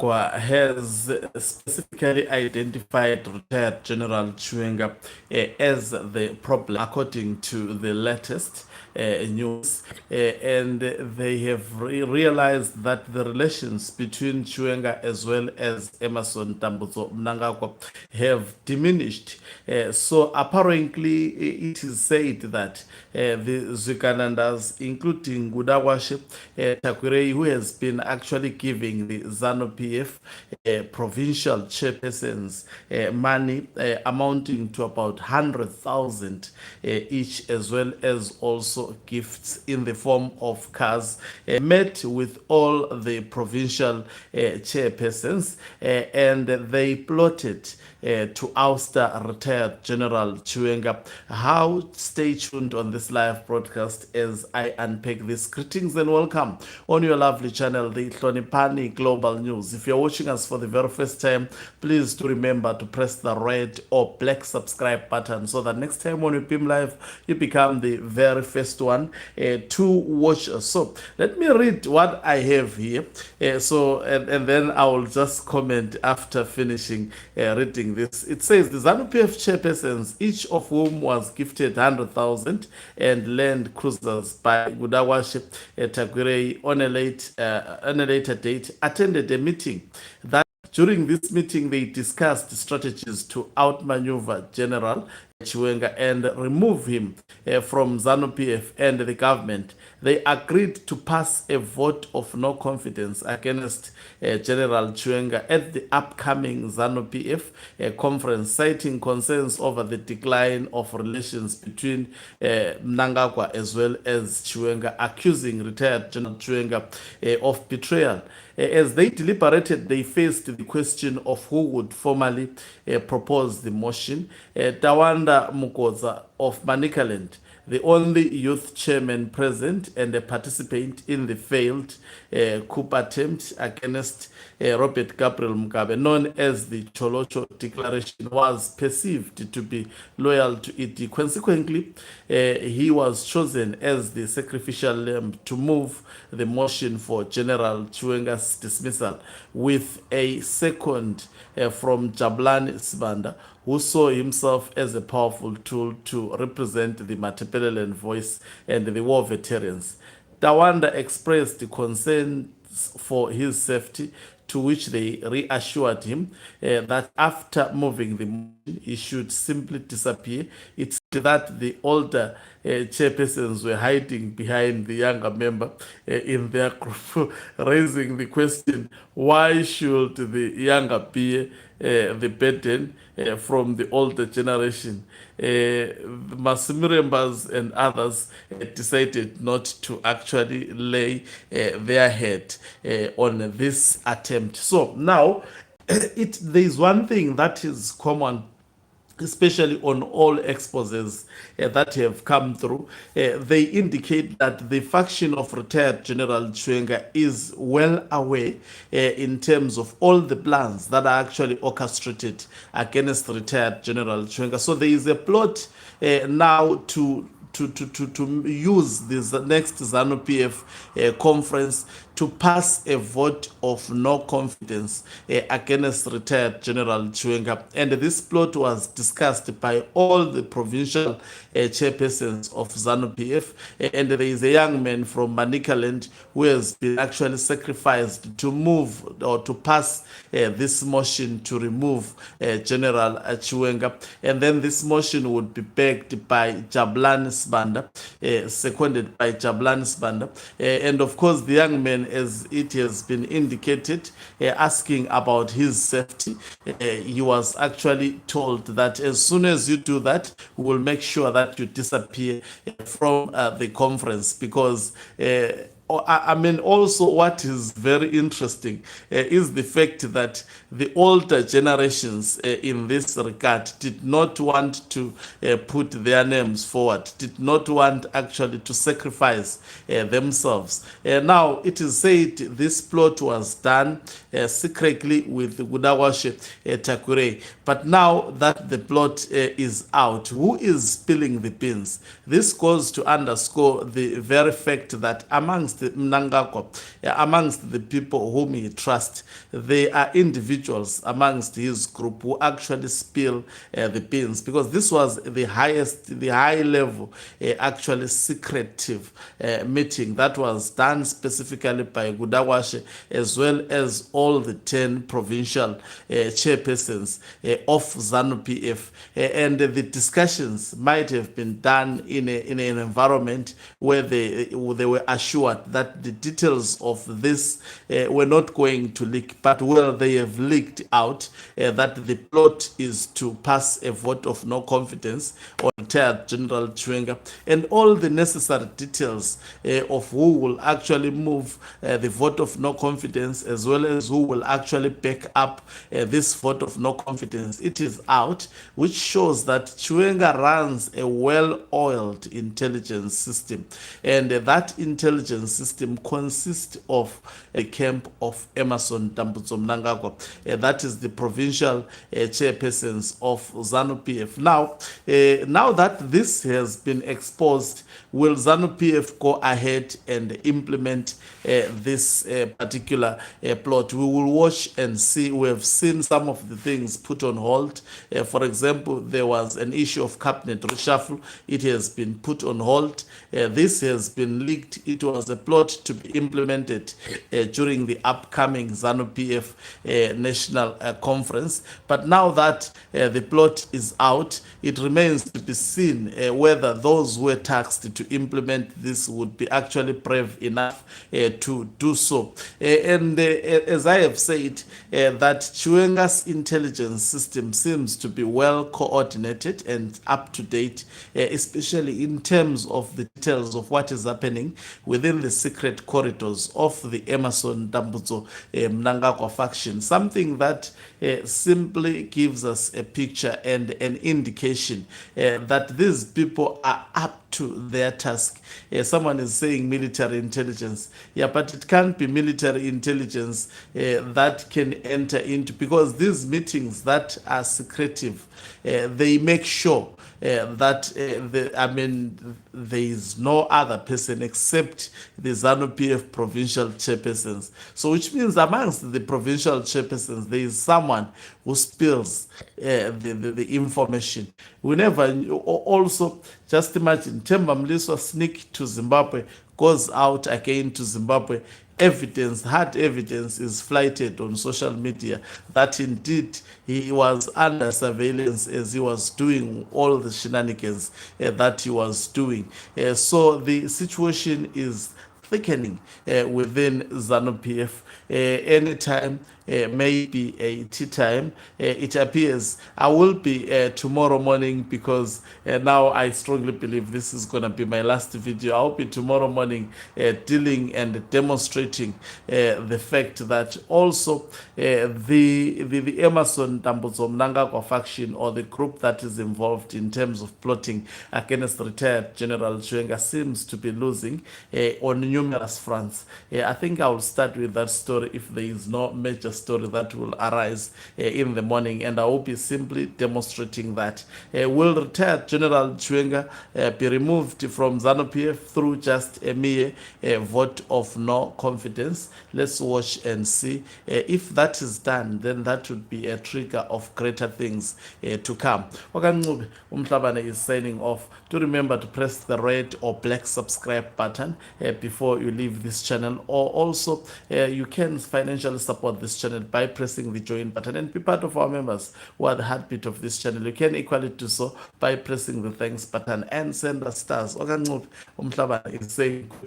has specifically identified retired General Chiwenga as the problem, according to the latest news, and they have realized that the relations between Chiwenga as well as Emerson Tambuzo Mnangagwa have diminished. So apparently, it is said that the Zwikanandas, including Gudawashe Takwirei, who has been actually giving the ZANU-PF provincial chairpersons money amounting to about 100,000 each, as well as also gifts in the form of cars, met with all the provincial chairpersons, and they plotted to ouster retired General Chiwenga. How? Stay tuned on this live broadcast as I unpack this. Greetings and welcome on your lovely channel, the Hlonipani Global News. If you're watching us for the very first time, please do remember to press the red or black subscribe button so that next time when we beam live, you become the very first one to watch us. So let me read what I have here. And then I will just comment after finishing reading this. It says the ZANU-PF chairpersons, each of whom was gifted 100,000 and land cruisers by Gudawashe Takwirei on a later date, attended a meeting that during this meeting, they discussed strategies to outmaneuver General Chiwenga and remove him from ZANU-PF and the government. They agreed to pass a vote of no confidence against General Chiwenga at the upcoming ZANU-PF conference, citing concerns over the decline of relations between Mnangagwa as well as Chiwenga, accusing retired General Chiwenga of betrayal. As they deliberated, they faced the question of who would formally propose the motion. Tawanda Mukoza of Manicaland, the only youth chairman present and a participant in the failed coup attempt against Robert Gabriel Mugabe, known as the Cholocho Declaration, was perceived to be loyal to it. Consequently, he was chosen as the sacrificial lamb to move the motion for General Chiwenga's dismissal, with a second from Jabulani Sibanda, who saw himself as a powerful tool to represent the Matebeleland voice and the war veterans. Tawanda expressed concerns for his safety, to which they reassured him that after moving the motion, he should simply disappear. It's that the older chairpersons were hiding behind the younger member in their group, raising the question, why should the younger bear the burden from the older generation? Masimirembas and others decided not to actually lay their head on this attempt. So now, there is one thing that is common, especially on all exposes that have come through. They indicate that the faction of retired General Chiwenga is well aware in terms of all the plans that are actually orchestrated against retired General Chiwenga. So there is a plot now to use this next ZANU-PF conference to pass a vote of no confidence against retired General Chiwenga. And this plot was discussed by all the provincial chairpersons of ZANU-PF. And there is a young man from Manicaland who has been actually sacrificed to move or to pass this motion to remove General Chiwenga. And then this motion would be backed by Jabulani Sibanda, seconded by Jabulani Sibanda. And of course, the young man, as it has been indicated, asking about his safety. He was actually told that as soon as you do that, we will make sure that you disappear from the conference, because I mean, also what is very interesting is the fact that the older generations in this regard did not want to put their names forward, did not want actually to sacrifice themselves. Now, it is said this plot was done secretly with Gudawashe Takwirei, but now that the plot is out, who is spilling the beans? This goes to underscore the very fact that amongst amongst the Mnangagwa, amongst the people whom he trusts, there are individuals amongst his group who actually spill the beans, because this was the high level, actually secretive meeting that was done specifically by Gudawashe, as well as all the 10 provincial chairpersons of ZANU-PF, and the discussions might have been done in an environment where they were assured that the details of this were not going to leak, but they have leaked out that the plot is to pass a vote of no confidence on retired General Chiwenga, and all the necessary details of who will actually move the vote of no confidence, as well as who will actually back up this vote of no confidence. It is out, which shows that Chiwenga runs a well-oiled intelligence system, and that intelligence system consists of a camp of Emerson Tambutso Mnangagwa. That is the provincial chairpersons of ZANU-PF. Now that this has been exposed, will ZANU-PF go ahead and implement this particular plot? We will watch and see. We have seen some of the things put on hold. For example, there was an issue of cabinet reshuffle. It has been put on hold. This has been leaked. It was a plot to be implemented during the upcoming ZANU-PF national conference. But now that the plot is out, it remains to be seen whether those who were tasked to implement this would be actually brave enough to do so. And as I have said, that Chiwenga's intelligence system seems to be well coordinated and up to date, especially in terms of the details of what is happening within the secret corridors of the Emerson Tambutso Mnangagwa faction. Something that simply gives us a picture and an indication that these people are up to their task. Someone is saying military intelligence. Yeah, but it can't be military intelligence that can enter into, because these meetings that are secretive, they make sure that there is no other person except the ZANU-PF provincial chairpersons. So which means amongst the provincial chairpersons, there is someone who spills the information. We never also, just imagine, Themba Mliswa sneak to Zimbabwe, goes out again to Zimbabwe. Hard evidence is flighted on social media that indeed he was under surveillance as he was doing all the shenanigans that he was doing. So the situation is thickening within ZANU-PF. Anytime maybe a tea time, it appears. I will be tomorrow morning, because now I strongly believe this is going to be my last video. I'll be tomorrow morning dealing and demonstrating the fact that also the Emerson Tambutso Mnangagwa faction, or the group that is involved in terms of plotting against retired General Chiwenga, seems to be losing on numerous fronts. I think I will start with that story if there is no major story that will arise in the morning, and I will be simply demonstrating that. Will retired General Chiwenga be removed from ZANU-PF through just a mere vote of no confidence? Let's watch and see. If that is done, then that would be a trigger of greater things to come. Okancube Umhlabane is signing off. Do remember to press the red or black subscribe button before you leave this channel, or also you can financially support this channel by pressing the join button and be part of our members who are the heartbeat of this channel. You can equally do so by pressing the thanks button and send us stars. Okancube Umhlabane is saying